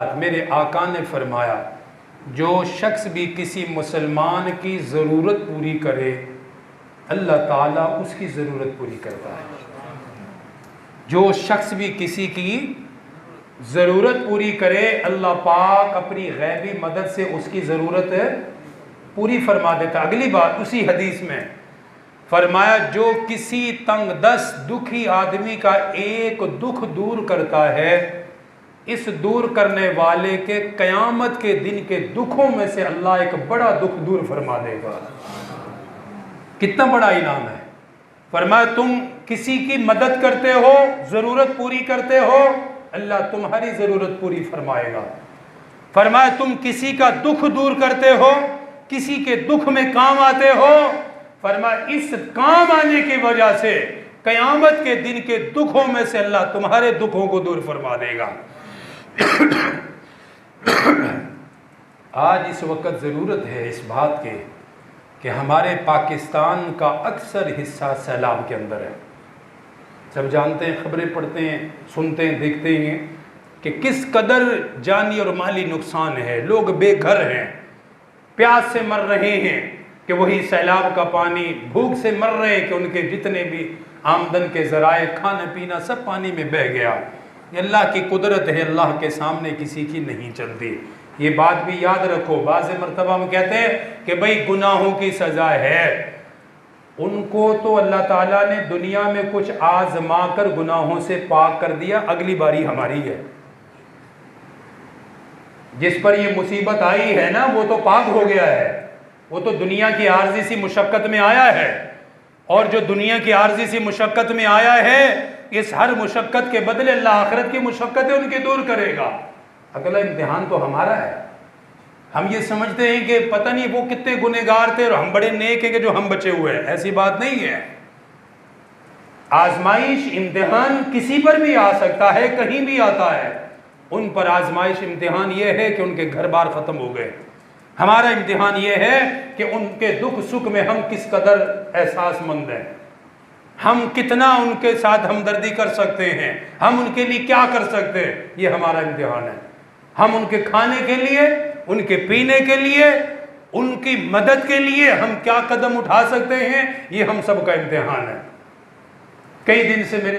मेरे आका ने फरमाया, जो शख्स भी किसी मुसलमान की ज़रूरत पूरी करे अल्लाह ताला उसकी ज़रूरत पूरी करता है। जो शख्स भी किसी की ज़रूरत पूरी करे अल्लाह पाक अपनी गैबी मदद से उसकी ज़रूरत पूरी फरमा देता। अगली बात उसी हदीस में फरमाया, जो किसी तंगदस्त दुखी आदमी का एक दुख दूर करता है, इस दूर करने वाले के कयामत के दिन के दुखों में से अल्लाह एक बड़ा दुख दूर फरमा देगा। कितना बड़ा इनाम है। फरमाया, तुम किसी की मदद करते हो, ज़रूरत पूरी करते हो, अल्लाह तुम्हारी ज़रूरत पूरी फरमाएगा। फरमाया, तुम किसी का दुख दूर करते हो, किसी के दुख में काम आते हो, फरमाया इस काम आने की वजह से कयामत के दिन के दुखों में से अल्लाह तुम्हारे दुखों को दूर फरमा देगा। आज इस वक्त ज़रूरत है इस बात के कि हमारे पाकिस्तान का अक्सर हिस्सा सैलाब के अंदर है। सब जानते हैं, खबरें पढ़ते हैं, सुनते हैं, देखते हैं कि किस कदर जानी और माली नुकसान है। लोग बेघर हैं, प्यास से मर रहे हैं कि वही सैलाब का पानी, भूख से मर रहे हैं कि उनके जितने भी आमदन के ज़राए, खाना पीना सब पानी में बह गया। ये अल्लाह की कुदरत है, अल्लाह के सामने किसी की नहीं चलती। ये बात भी याद रखो। बाज़ मरतबा हम कहते हैं कि भाई गुनाहों की सज़ा है, उनको तो अल्लाह ताला ने दुनिया में कुछ आजमा कर गुनाहों से पाक कर दिया, अगली बारी हमारी है। जिस पर ये मुसीबत आई है ना, वो तो पाक हो गया है, वो तो दुनिया की आर्जी सी मुशक्क़त में आया है। और जो दुनिया की आर्जी सी मुशक्क़त में आया है, इस हर मुशक्क़त के बदले अल्लाह आखिरत की मुशक्क़तें उनकी दूर करेगा। अगला इम्तिहान तो हमारा है। हम ये समझते हैं कि पता नहीं वो कितने गुनहगार थे और हम बड़े नेक हैं कि जो हम बचे हुए हैं। ऐसी बात नहीं है। आजमाइश, इम्तिहान किसी पर भी आ सकता है, कहीं भी आता है। उन पर आजमाइश, इम्तिहान ये है कि उनके घर बार ख़त्म हो गए। हमारा इम्तिहान ये है कि उनके दुख सुख में हम किस कदर एहसासमंद हैं, हम कितना उनके साथ हमदर्दी कर सकते हैं, हम उनके लिए क्या कर सकते हैं। ये हमारा इम्तिहान है। हम उनके खाने के लिए, उनके पीने के लिए, उनकी मदद के लिए हम क्या कदम उठा सकते हैं, ये हम सबका इम्तिहान है। कई दिन से मेरे